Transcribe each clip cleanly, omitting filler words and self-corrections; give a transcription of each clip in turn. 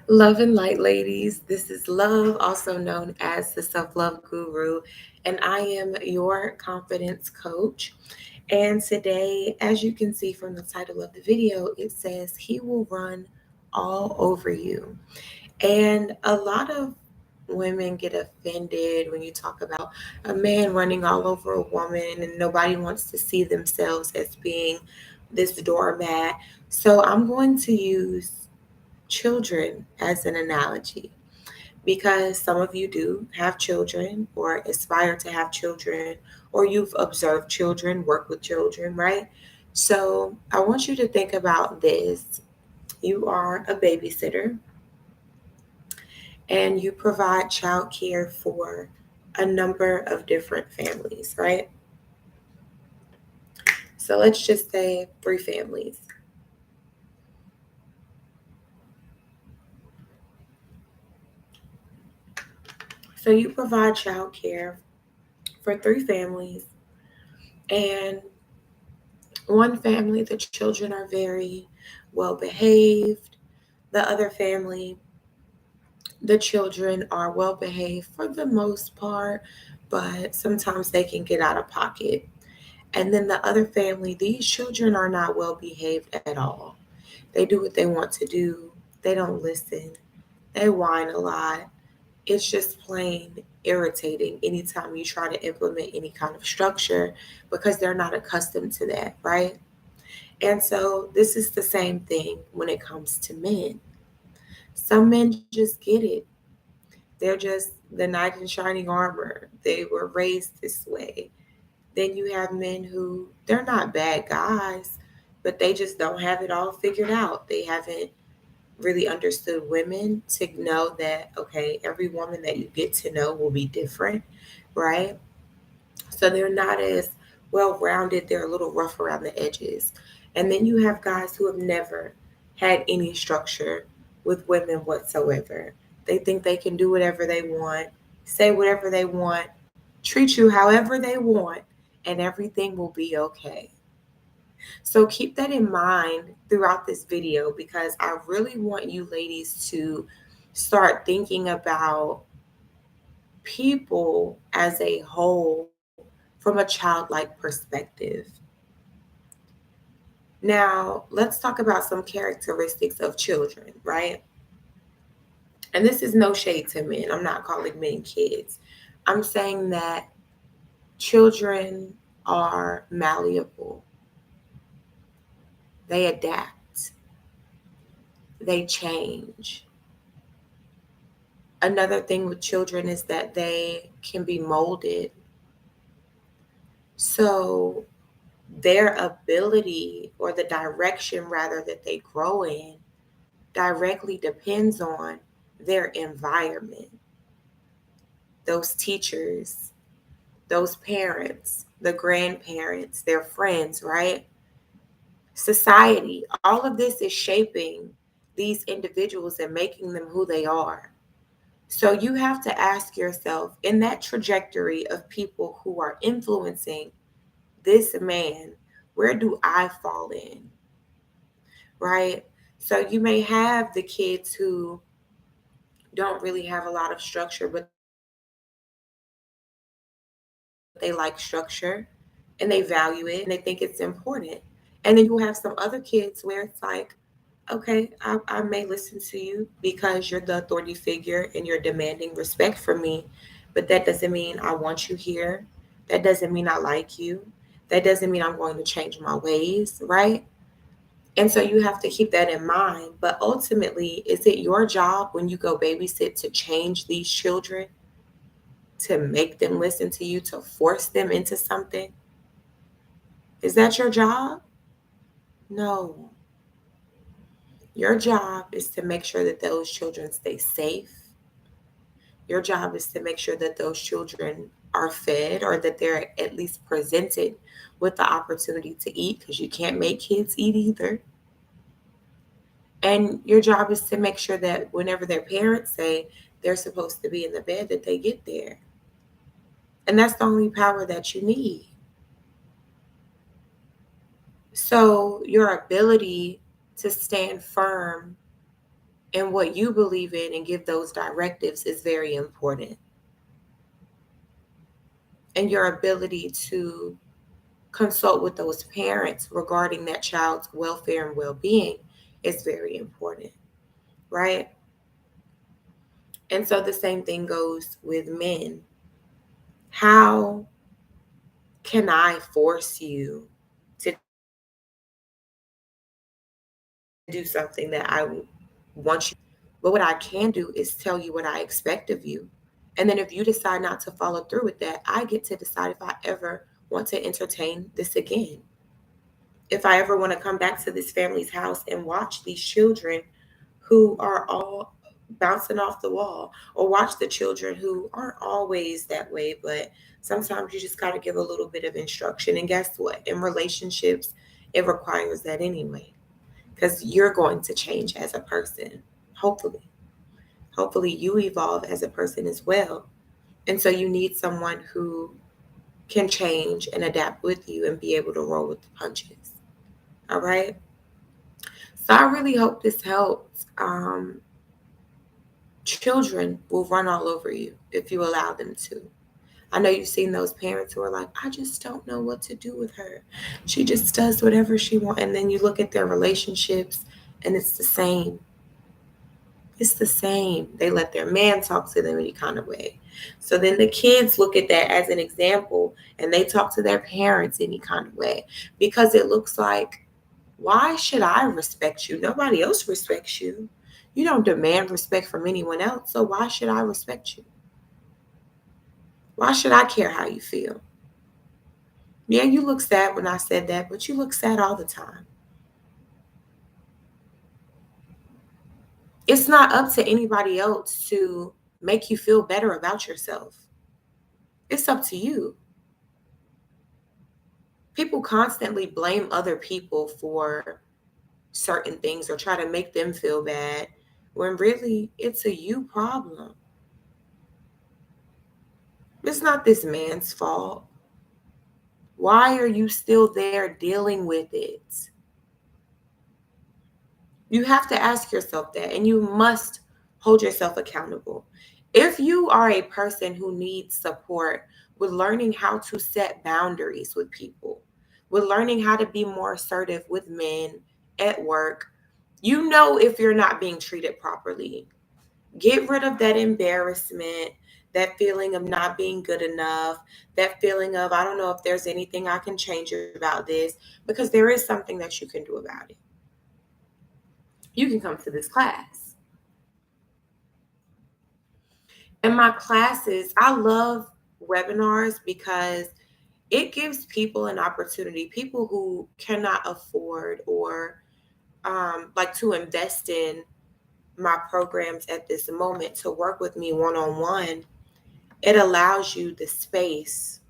Love and light, ladies. This is Love, also known as the Self Love Guru, and I am your confidence coach. And today, as you can see from the title of the video, it says, He will run all over you. And a lot of women get offended when you talk about a man running all over a woman, and nobody wants to see themselves as being this doormat. So I'm going to use children as an analogy because some of you do have children or aspire to have children or you've observed children, work with children, right? So I want you to think about this. You are a babysitter and you provide childcare for a number of different families, right? So let's just say three families. So you provide childcare for three families, and one family, the children are very well behaved. The other family, the children are well behaved for the most part, but sometimes they can get out of pocket. And then the other family, these children are not well behaved at all. They do what they want to do, they don't listen, they whine a lot. It's just plain irritating anytime you try to implement any kind of structure because they're not accustomed to that, right? And so this is the same thing when it comes to men. Some men just get it. They're just the knight in shining armor. They were raised this way. Then you have men who they're not bad guys, but they just don't have it all figured out. They haven't really understood women to know that, okay, every woman that you get to know will be different, right? So they're not as well rounded. They're a little rough around the edges. And then you have guys who have never had any structure with women whatsoever. They think they can do whatever they want, say whatever they want, treat you however they want, and everything will be okay. So keep that in mind throughout this video because I really want you ladies to start thinking about people as a whole from a childlike perspective. Now, let's talk about some characteristics of children, right? And this is no shade to men. I'm not calling men kids. I'm saying that children are malleable, they adapt, they change. Another thing with children is that they can be molded. So their ability or the direction rather that they grow in directly depends on their environment, those teachers, those parents, the grandparents, their friends, right? Society, all of this is shaping these individuals and making them who they are. So you have to ask yourself in that trajectory of people who are influencing this man, where do I fall in? Right? So you may have the kids who don't really have a lot of structure, but they like structure and they value it and they think it's important. And then you will have some other kids where it's like, okay, I may listen to you because you're the authority figure and you're demanding respect from me, but that doesn't mean I want you here. That doesn't mean I like you. That doesn't mean I'm going to change my ways, right? And so you have to keep that in mind. But ultimately, is it your job when you go babysit to change these children, to make them listen to you, to force them into something? Is that your job? No. Your job is to make sure that those children stay safe. Your job is to make sure that those children are fed or that they're at least presented with the opportunity to eat because you can't make kids eat either. And your job is to make sure that whenever their parents say they're supposed to be in the bed, that they get there. And that's the only power that you need. So your ability to stand firm and what you believe in and give those directives is very important. And your ability to consult with those parents regarding that child's welfare and well-being is very important, right? And so the same thing goes with men. How can I force you to do something that I want you to do? But what I can do is tell you what I expect of you. And then if you decide not to follow through with that, I get to decide if I ever want to entertain this again. If I ever want to come back to this family's house and watch these children who are all bouncing off the wall, or watch the children who aren't always that way, but sometimes you just got to give a little bit of instruction. And guess what? In relationships, it requires that anyway, because you're going to change as a person, hopefully. Hopefully, you evolve as a person as well. And so you need someone who can change and adapt with you and be able to roll with the punches. All right. So I really hope this helps. Children will run all over you if you allow them to. I know you've seen those parents who are like, I just don't know what to do with her. She just does whatever she wants. And then you look at their relationships and it's the same. It's the same. They let their man talk to them any kind of way. So then the kids look at that as an example and they talk to their parents any kind of way, because it looks like, why should I respect you? Nobody else respects you. You don't demand respect from anyone else. So why should I respect you? Why should I care how you feel? Yeah, you look sad when I said that, but you look sad all the time. It's not up to anybody else to make you feel better about yourself. It's up to you. People constantly blame other people for certain things or try to make them feel bad when really it's a you problem. It's not this man's fault. Why are you still there dealing with it? You have to ask yourself that, and you must hold yourself accountable. If you are a person who needs support with learning how to set boundaries with people, with learning how to be more assertive with men at work, you know if you're not being treated properly. Get rid of that embarrassment, that feeling of not being good enough, that feeling of, I don't know if there's anything I can change about this, because there is something that you can do about it. You can come to this class. In my classes, I love webinars because it gives people an opportunity, people who cannot afford or like to invest in my programs at this moment, to work with me one on one. It allows you the space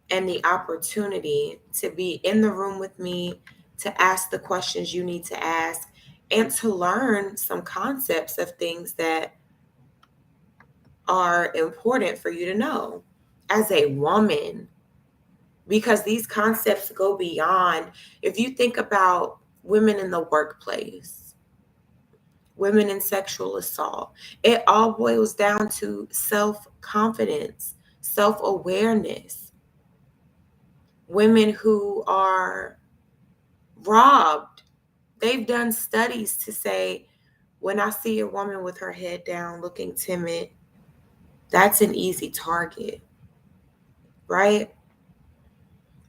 and the opportunity to be in the room with me, to ask the questions you need to ask, and to learn some concepts of things that are important for you to know as a woman, because these concepts go beyond. If you think about women in the workplace, women in sexual assault, it all boils down to self-confidence, self-awareness. Women who are robbed, they've done studies to say, when I see a woman with her head down looking timid, that's an easy target, right?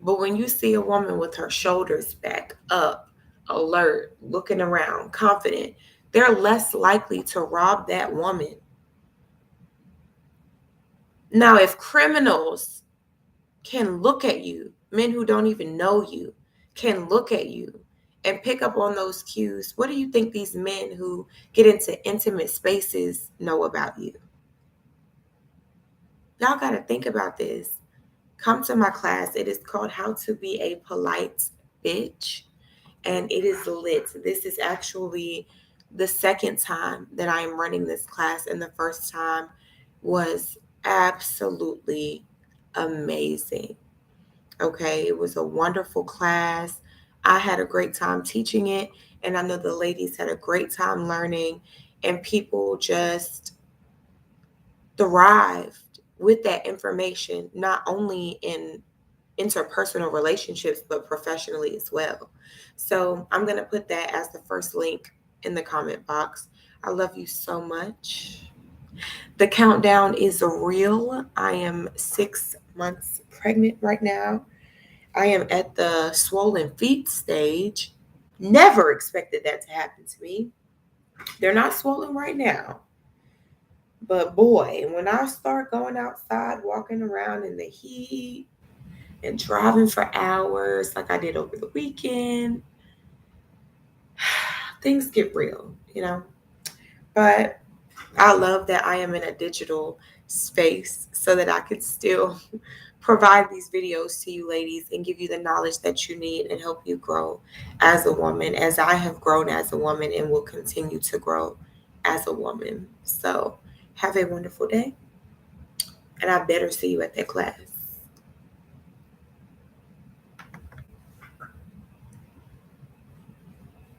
But when you see a woman with her shoulders back up, alert, looking around, confident, they're less likely to rob that woman. Now, if criminals can look at you, men who don't even know you can look at you and pick up on those cues, what do you think these men who get into intimate spaces know about you? Y'all got to think about this. Come to my class. It is called How to Be a Polite Bitch, and it is lit. This is actually the second time that I am running this class, and the first time was absolutely amazing. Okay, it was a wonderful class. I had a great time teaching it, And I know the ladies had a great time learning, and people just thrived with that information, not only in interpersonal relationships, but professionally as well. So I'm going to put that as the first link in the comment box. I love you so much. The countdown is real. I am 6 months pregnant right now. I am at the swollen feet stage. Never expected that to happen to me. They're not swollen right now. But boy, when I start going outside, walking around in the heat and driving for hours like I did over the weekend, things get real. But I love that I am in a digital space so that I could still provide these videos to you ladies and give you the knowledge that you need and help you grow as a woman, as I have grown as a woman and will continue to grow as a woman. So have a wonderful day, and I better see you at that class.